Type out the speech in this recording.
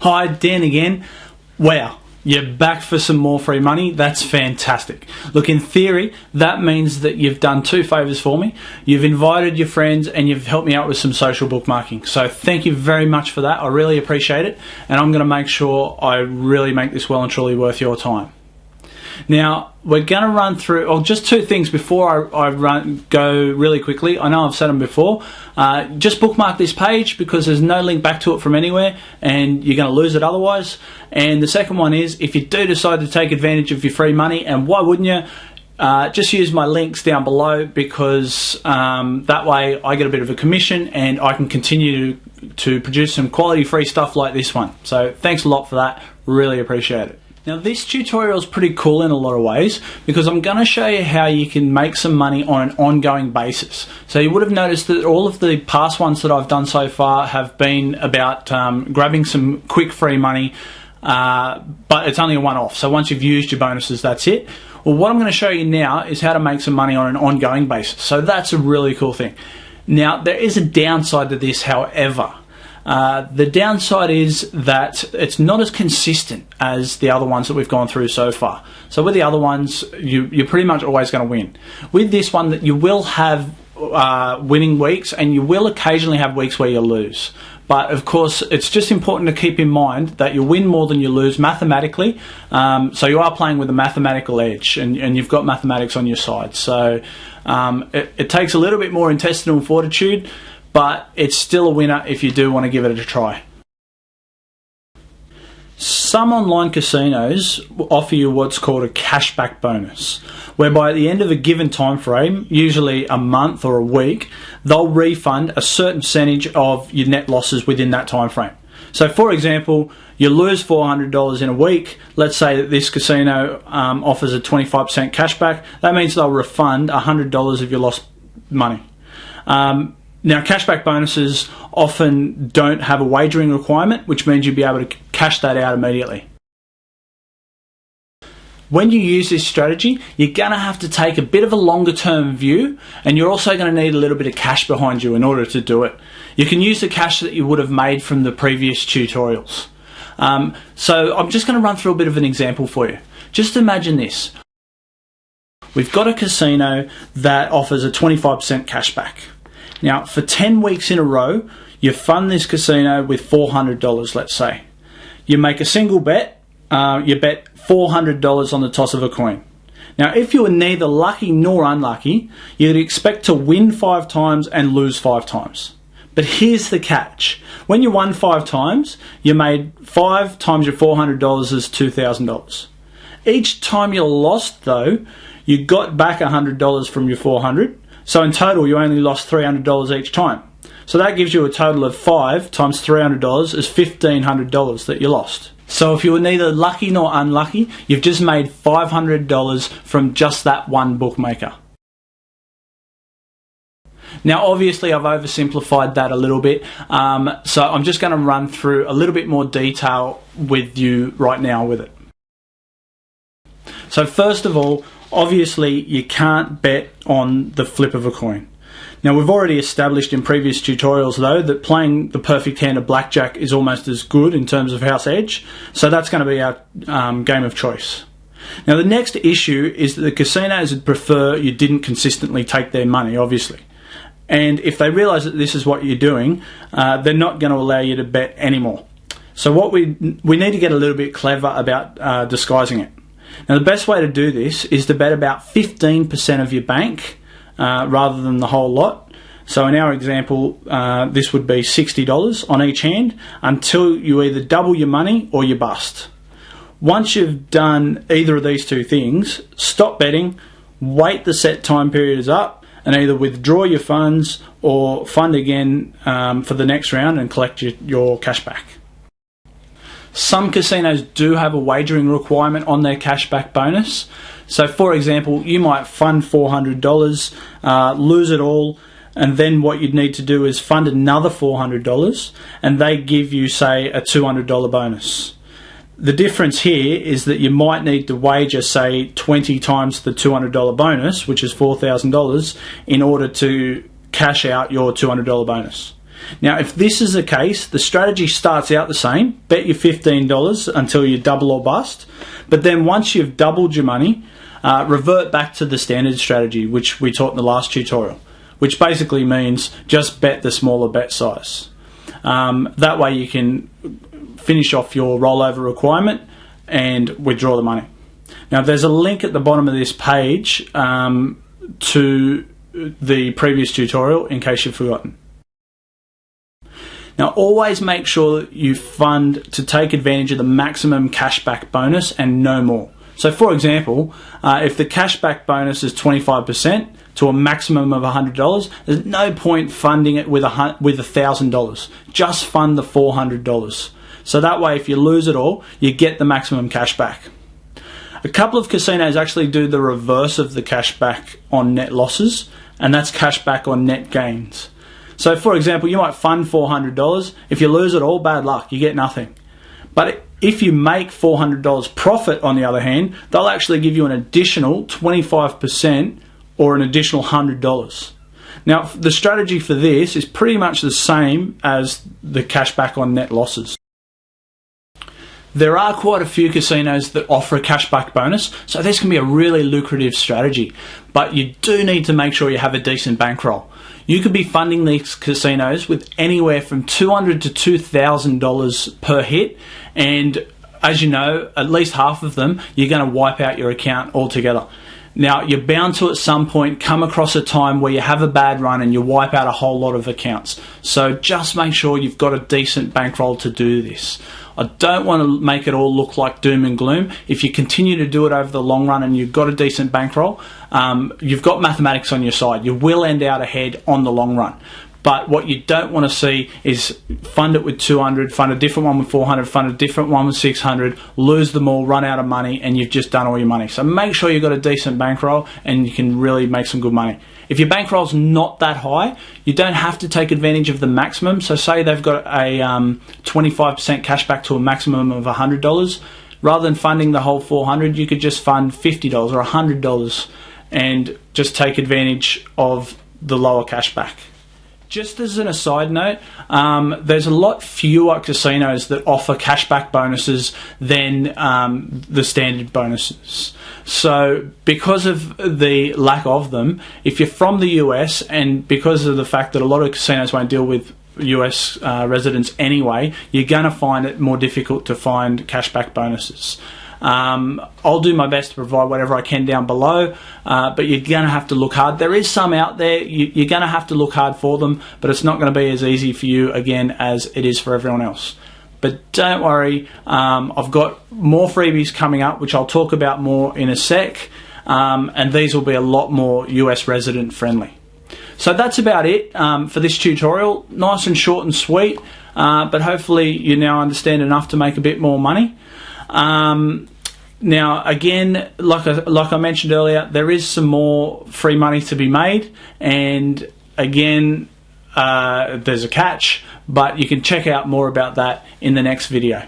Hi, Dan again. Wow, you're back for some more free money. That's fantastic. Look, in theory, that means that you've done two favours for me. You've invited your friends and you've helped me out with some social bookmarking. So thank you very much for that. I really appreciate it. And I'm going to make sure I really make this well and truly worth your time. Now, we're going to run through just two things before I go really quickly. I know I've said them before. Just bookmark this page because there's no link back to it from anywhere and you're going to lose it otherwise. And the second one is, if you do decide to take advantage of your free money, and why wouldn't you, just use my links down below because that way I get a bit of a commission and I can continue to produce some quality free stuff like this one. So thanks a lot for that. Really appreciate it. Now, this tutorial is pretty cool in a lot of ways because I'm going to show you how you can make some money on an ongoing basis. So you would have noticed that all of the past ones that I've done so far have been about grabbing some quick free money, but it's only a one-off. So once you've used your bonuses, that's it. Well, what I'm going to show you now is how to make some money on an ongoing basis. So that's a really cool thing. Now, there is a downside to this, however. The downside is that it's not as consistent as the other ones that we've gone through so far. So with the other ones, you're pretty much always going to win. With this one, that you will have winning weeks and you will occasionally have weeks where you lose. But of course, it's just important to keep in mind that you win more than you lose mathematically. So you are playing with a mathematical edge and you've got mathematics on your side. So it takes a little bit more intestinal fortitude, but it's still a winner if you do want to give it a try. Some online casinos offer you what's called a cashback bonus, whereby at the end of a given time frame, usually a month or a week, they'll refund a certain percentage of your net losses within that time frame. So for example, you lose $400 in a week. Let's say that this casino offers a 25% cashback. That means they'll refund $100 of your lost money. Now, cashback bonuses often don't have a wagering requirement, which means you'll be able to cash that out immediately. When you use this strategy, you're going to have to take a bit of a longer term view, and you're also going to need a little bit of cash behind you in order to do it. You can use the cash that you would have made from the previous tutorials. So I'm just going to run through a bit of an example for you. Just imagine this. We've got a casino that offers a 25% cashback. Now, for 10 weeks in a row, you fund this casino with $400, let's say. You make a single bet, you bet $400 on the toss of a coin. Now, if you were neither lucky nor unlucky, you'd expect to win 5 times and lose 5 times. But here's the catch. When you won 5 times, you made 5 times your $400 is $2,000. Each time you lost, though, you got back $100 from your $400. So in total, you only lost $300 each time. So that gives you a total of 5 times $300 is $1,500 that you lost. So if you were neither lucky nor unlucky, you've just made $500 from just that one bookmaker. Now, obviously, I've oversimplified that a little bit, so I'm just going to run through a little bit more detail with you right now with it. So first of all, obviously, you can't bet on the flip of a coin. Now, we've already established in previous tutorials, though, that playing the perfect hand of blackjack is almost as good in terms of house edge, so that's going to be our game of choice. Now, the next issue is that the casinos would prefer you didn't consistently take their money, obviously. And if they realise that this is what you're doing, they're not going to allow you to bet anymore. So what we need to get a little bit clever about disguising it. Now, the best way to do this is to bet about 15% of your bank rather than the whole lot. So in our example, this would be $60 on each hand until you either double your money or you bust. Once you've done either of these two things, stop betting, wait the set time period is up, and either withdraw your funds or fund again for the next round and collect your cash back. Some casinos do have a wagering requirement on their cashback bonus. So for example, you might fund $400, lose it all, and then what you'd need to do is fund another $400 and they give you, say, a $200 bonus. The difference here is that you might need to wager, say, 20 times the $200 bonus, which is $4,000, in order to cash out your $200 bonus. Now, if this is the case, the strategy starts out the same. Bet your $15 until you double or bust. But then once you've doubled your money, revert back to the standard strategy, which we taught in the last tutorial, which basically means just bet the smaller bet size. That way you can finish off your rollover requirement and withdraw the money. Now, there's a link at the bottom of this page to the previous tutorial in case you've forgotten. Now, always make sure you fund to take advantage of the maximum cashback bonus and no more. So, for example, if the cashback bonus is 25% to a maximum of $100, there's no point funding it with $1,000. Just fund the $400. So that way, if you lose it all, you get the maximum cashback. A couple of casinos actually do the reverse of the cashback on net losses, and that's cashback on net gains. So, for example, you might fund $400. If you lose it all, bad luck, you get nothing. But if you make $400 profit, on the other hand, they'll actually give you an additional 25% or an additional $100. Now, the strategy for this is pretty much the same as the cashback on net losses. There are quite a few casinos that offer a cashback bonus, so this can be a really lucrative strategy. But you do need to make sure you have a decent bankroll. You could be funding these casinos with anywhere from $200 to $2,000 per hit, and as you know, at least half of them, you're going to wipe out your account altogether. Now, you're bound to at some point come across a time where you have a bad run and you wipe out a whole lot of accounts. So just make sure you've got a decent bankroll to do this. I don't want to make it all look like doom and gloom. If you continue to do it over the long run and you've got a decent bankroll, you've got mathematics on your side. You will end out ahead on the long run. But what you don't want to see is fund it with 200, fund a different one with 400, fund a different one with 600, lose them all, run out of money, and you've just done all your money. So make sure you've got a decent bankroll and you can really make some good money. If your bankroll's not that high, you don't have to take advantage of the maximum. So say they've got a 25% cashback to a maximum of $100. Rather than funding the whole 400, you could just fund $50 or $100 and just take advantage of the lower cashback. Just as an aside note, there's a lot fewer casinos that offer cashback bonuses than the standard bonuses. So because of the lack of them, if you're from the US and because of the fact that a lot of casinos won't deal with US residents anyway, you're going to find it more difficult to find cashback bonuses. I'll do my best to provide whatever I can down below, but you're going to have to look hard. There is some out there. You're going to have to look hard for them, but it's not going to be as easy for you, again, as it is for everyone else. But don't worry, I've got more freebies coming up, which I'll talk about more in a sec, and these will be a lot more US resident friendly. So that's about it for this tutorial. Nice and short and sweet, but hopefully you now understand enough to make a bit more money. Now, again, like I mentioned earlier, there is some more free money to be made, and again, there's a catch, but you can check out more about that in the next video.